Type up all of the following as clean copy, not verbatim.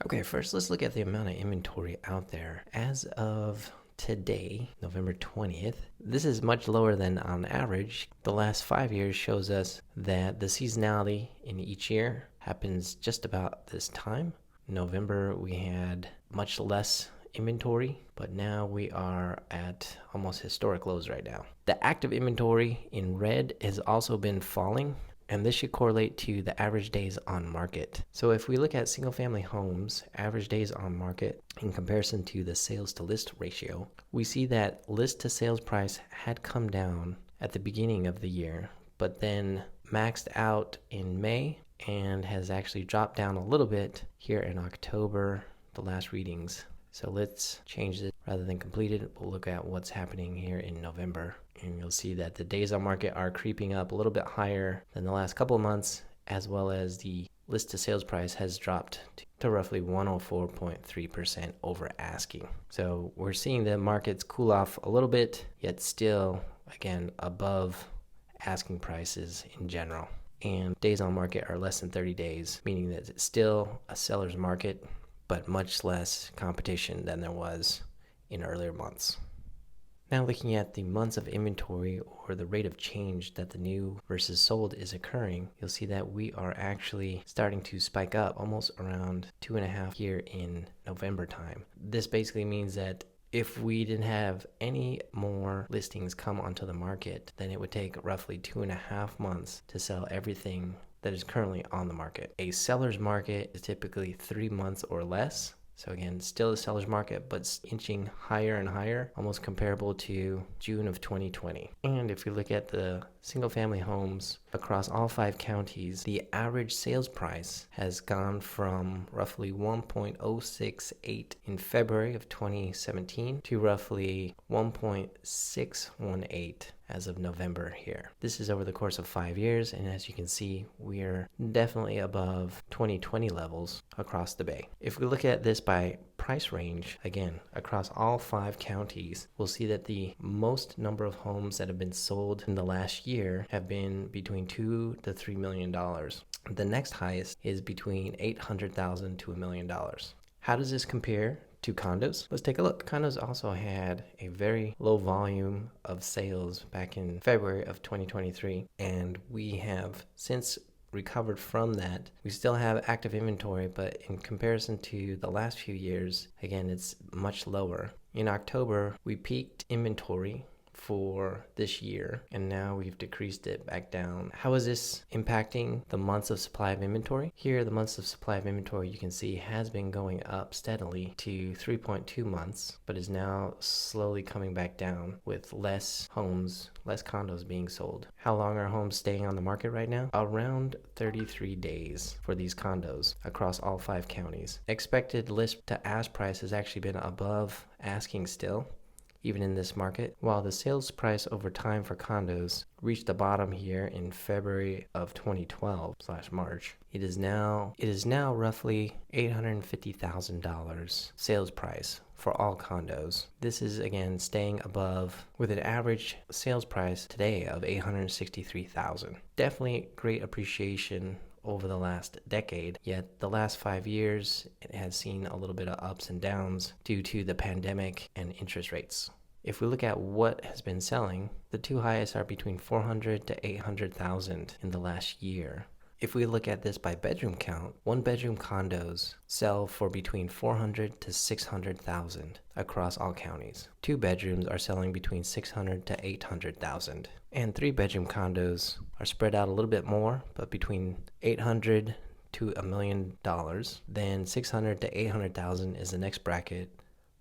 Okay, first let's look at the amount of inventory out there. As of today, November 20th, this is much lower than on average. The last 5 years shows us that the seasonality in each year happens just about this time. November, we had much less inventory, but now we are at almost historic lows right now. The active inventory in red has also been falling, and this should correlate to the average days on market. So if we look at single family homes, average days on market in comparison to the sales to list ratio, we see that list to sales price had come down at the beginning of the year, but then maxed out in May and has actually dropped down a little bit here in October, the last readings. So let's change this. Rather than completed, we'll look at what's happening here in November. And you'll see that the days on market are creeping up a little bit higher than the last couple of months, as well as the list to sales price has dropped to roughly 104.3% over asking. So we're seeing the markets cool off a little bit, yet still, again, above asking prices in general. And days on market are less than 30 days, meaning that it's still a seller's market, but much less competition than there was in earlier months. Now looking at the months of inventory or the rate of change that the new versus sold is occurring, you'll see that we are actually starting to spike up almost around 2.5 here in November time. This basically means that if we didn't have any more listings come onto the market, then it would take roughly 2.5 months to sell everything that is currently on the market. A seller's market is typically 3 months or less. So again, still a seller's market, but inching higher and higher, almost comparable to June of 2020. And if we look at the single family homes across all 5 counties, the average sales price has gone from roughly 1.068 in February of 2017 to roughly 1.618 as of November here. This is over the course of 5 years, and as you can see, we are definitely above 2020 levels across the Bay. If we look at this by price range, again, across all 5 counties, we'll see that the most number of homes that have been sold in the last year have been between $2 to $3 million. The next highest is between $800,000 to $1 million. How does this compare to condos? Let's take a look. Condos also had a very low volume of sales back in February of 2023, and we have since recovered from that. We still have active inventory, but in comparison to the last few years, again, it's much lower. In October, we peaked inventory for this year, and now we've decreased it back down. How is this impacting the months of supply of inventory? Here, the months of supply of inventory you can see has been going up steadily to 3.2 months, but is now slowly coming back down with less homes, less condos being sold. How long are homes staying on the market right now? Around 33 days for these condos across all 5 counties. Expected list to ask price has actually been above asking still, even in this market, while the sales price over time for condos reached the bottom here in February of 2012/March. It is now roughly $850,000 sales price for all condos. This is again staying above, with an average sales price today of $863,000. Definitely great appreciation over the last decade, yet the last 5 years it has seen a little bit of ups and downs due to the pandemic and interest rates. If we look at what has been selling, the 2 highest are between $400,000 to $800,000 in the last year. If we look at this by bedroom count, 1-bedroom condos sell for between $400,000 to $600,000 across all counties. 2 bedrooms are selling between $600,000 to $800,000. And 3-bedroom condos are spread out a little bit more, but between $800,000 to $1 million. Then $600,000 to $800,000 is the next bracket,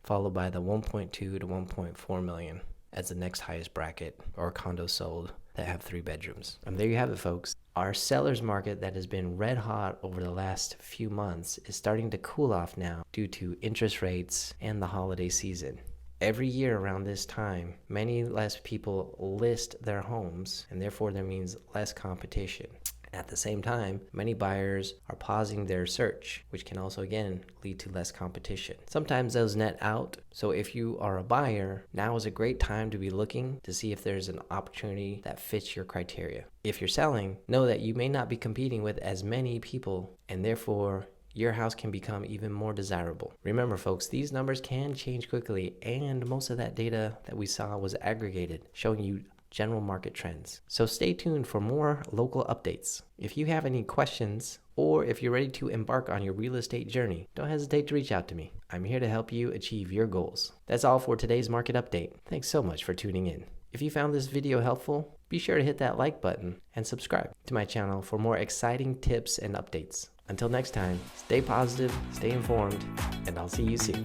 followed by the $1.2 to $1.4 million as the next highest bracket, or condos sold that have 3 bedrooms. And there you have it, folks. Our seller's market that has been red hot over the last few months is starting to cool off now due to interest rates and the holiday season. Every year around this time, many less people list their homes, and therefore there means less competition. At the same time, many buyers are pausing their search, which can also again lead to less competition. Sometimes those net out, so if you are a buyer, now is a great time to be looking to see if there's an opportunity that fits your criteria. If you're selling, know that you may not be competing with as many people, and therefore your house can become even more desirable. Remember, folks, these numbers can change quickly, and most of that data that we saw was aggregated, showing you general market trends. So stay tuned for more local updates. If you have any questions, or if you're ready to embark on your real estate journey, don't hesitate to reach out to me. I'm here to help you achieve your goals. That's all for today's market update. Thanks so much for tuning in. If you found this video helpful, be sure to hit that like button and subscribe to my channel for more exciting tips and updates. Until next time, stay positive, stay informed, and I'll see you soon.